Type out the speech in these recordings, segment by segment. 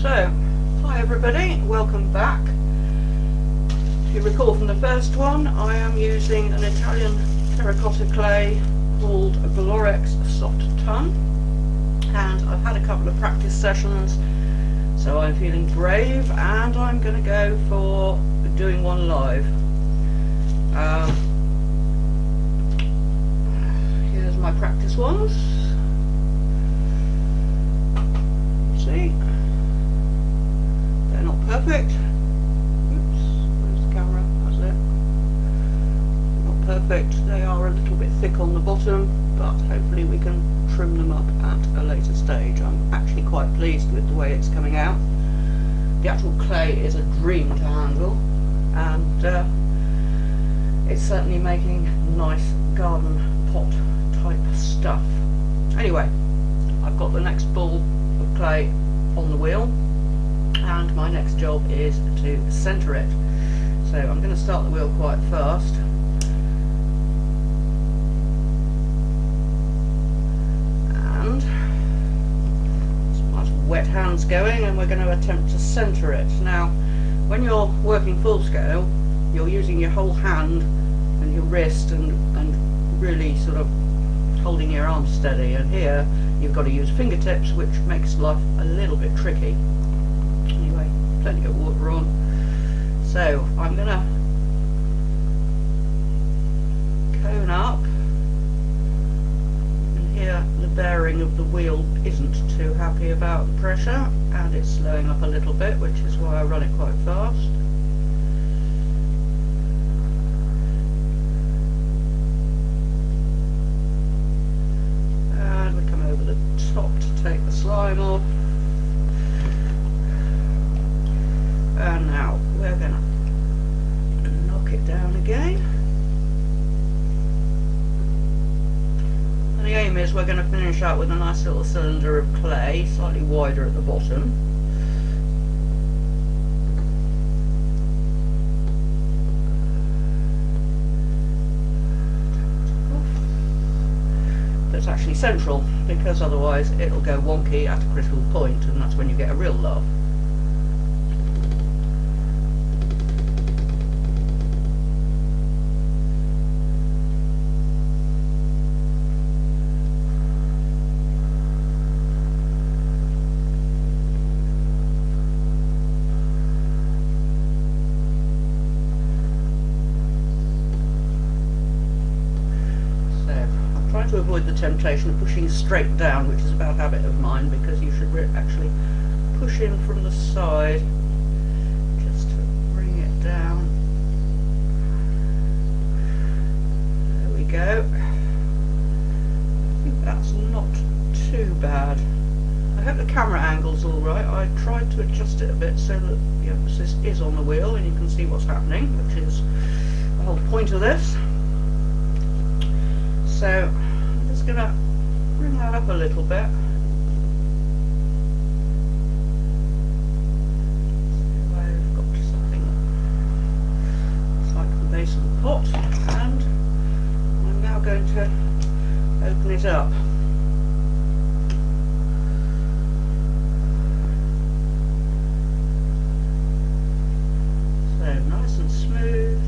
So, hi everybody, welcome back. If you recall from the first one, I am using an Italian terracotta clay called a Glorex Soft Ton, and I've had a couple of practice sessions, so I'm feeling brave and I'm going to go for doing one live. Here's my practice ones. See? They're not perfect. Oops, where's the camera? That's it. Not perfect. They are a little bit thick on the bottom, but hopefully we can trim them up at a later stage. I'm actually quite pleased with the way it's coming out. The actual clay is a dream to handle, and it's certainly making nice garden pot type stuff. Anyway, I've got the next ball of clay on the wheel, and my next job is to centre it. So I'm going to start the wheel quite fast. And nice wet hands going, and we're going to attempt to centre it. Now, when you're working full scale, you're using your whole hand and your wrist and really sort of holding your arm steady, and here you've got to use fingertips, which makes life a little bit tricky. Anyway, plenty of water on. So I'm going to cone up, and here the bearing of the wheel isn't too happy about the pressure, and it's slowing up a little bit, which is why I run it quite fast. Top to take the slime off, and now we're going to knock it down again, and the aim is we're going to finish out with a nice little cylinder of clay, slightly wider at the bottom. That's actually central, because otherwise it'll go wonky at a critical point, and that's when you get a real laugh. To avoid the temptation of pushing straight down, which is a bad habit of mine, because you should actually push in from the side just to bring it down. There we go. I think that's not too bad. I hope the camera angle's alright. I tried to adjust it a bit so that the emphasis is on the wheel and you can see what's happening, which is the whole point of this. So I'm just going to bring that up a little bit. So I've got something like the base of the pot, and I'm now going to open it up. So nice and smooth.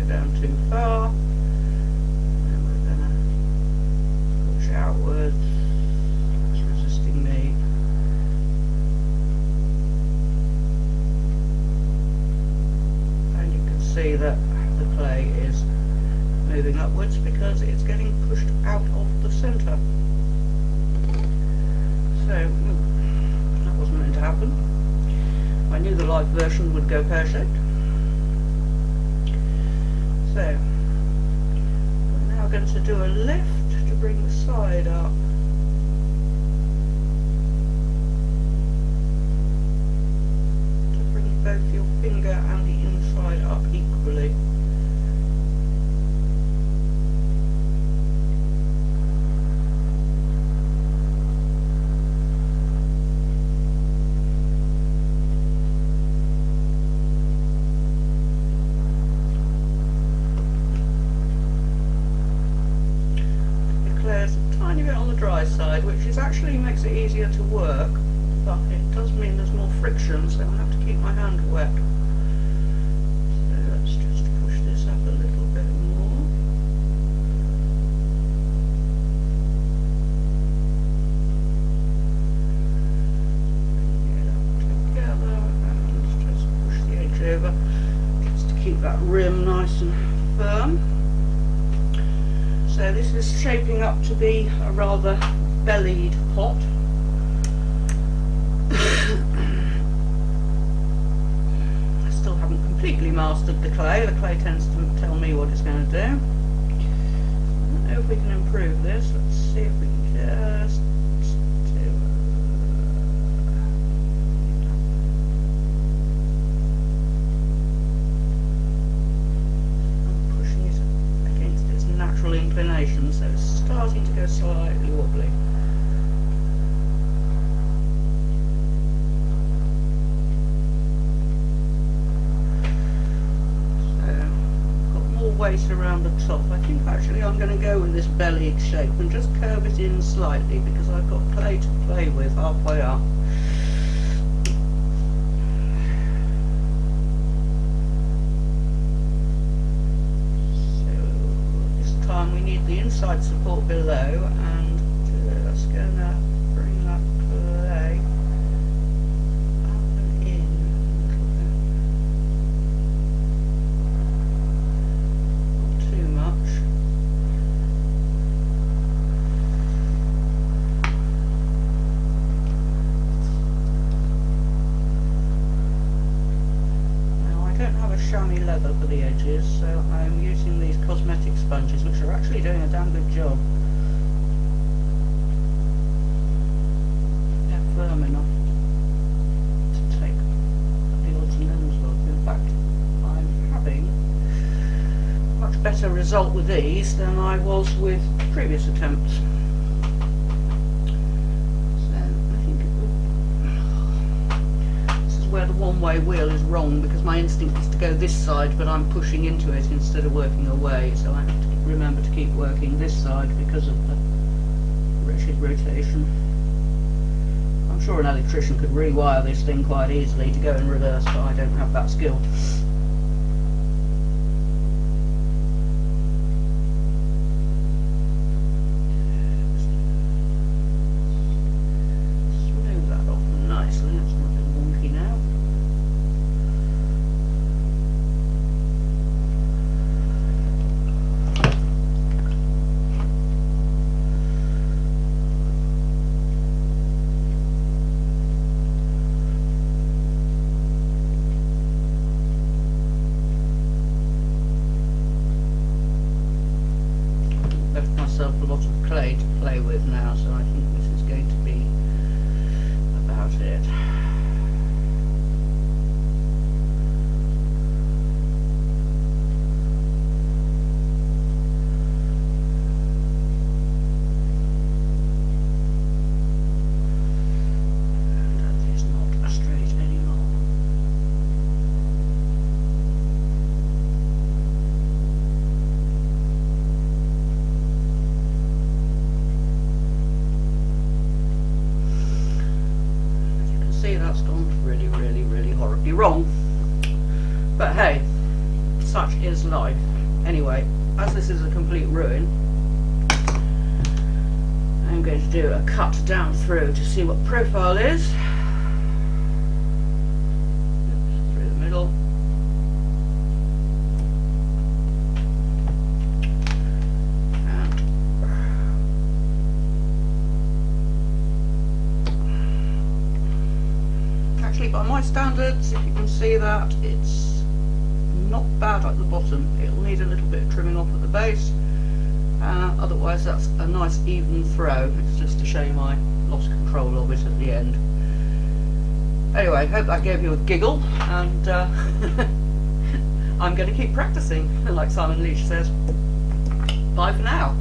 Down too far, and we're going to push outwards. That's resisting me. And you can see that the clay is moving upwards because it's getting pushed out of the centre. So that wasn't meant to happen. I knew the live version would go pear-shaped. So, we're now going to do a lift to bring the side up. To bring both your finger and the inside up equally. tiny bit on the dry side, which is actually makes it easier to work, but it does mean there's more friction, so I have to keep my hand wet. So let's just push this up a little bit more. Bring it up together and just push the edge over, just to keep that rim nice and firm. So this is shaping up to be a rather bellied pot. I still haven't completely mastered the clay. The clay tends to tell me what it's going to do. I don't know if we can improve this. Let's see if we can just do I'm pushing it against its natural inclination, so it's starting to go slightly wobbly. Weight around the top. I think actually I'm going to go with this bellied shape and just curve it in slightly because I've got clay to play with halfway up. So this time we need the inside support below, and just going to bring that clay up and in a little bit. Chamois leather for the edges, so I'm using these cosmetic sponges, which are actually doing a damn good job. They're firm enough to take the odds and ends of. In fact, I'm having a much better result with these than I was with previous attempts. Where the one-way wheel is wrong, because my instinct is to go this side, but I'm pushing into it instead of working away, so I have to remember to keep working this side because of the wretched rotation. I'm sure an electrician could rewire this thing quite easily to go in reverse, but I don't have that skill. Smooth that off nicely. It's not a bit wonky now. Left myself a lot of clay to play with now, so I think this is going to be about it. That is not straight anymore. See, that's gone really, really, really horribly wrong. But hey, such is life. Anyway, as this is a complete ruin, I'm going to do a cut down through to see what profile is. Through the middle. Actually, by my standards, if you can see that, it's not bad at the bottom. It'll need a little bit of trimming off at the base. Otherwise, that's a nice even throw. It's just a shame I lost control of it at the end. Anyway, hope that gave you a giggle, and I'm going to keep practicing, like Simon Leach says. Bye for now.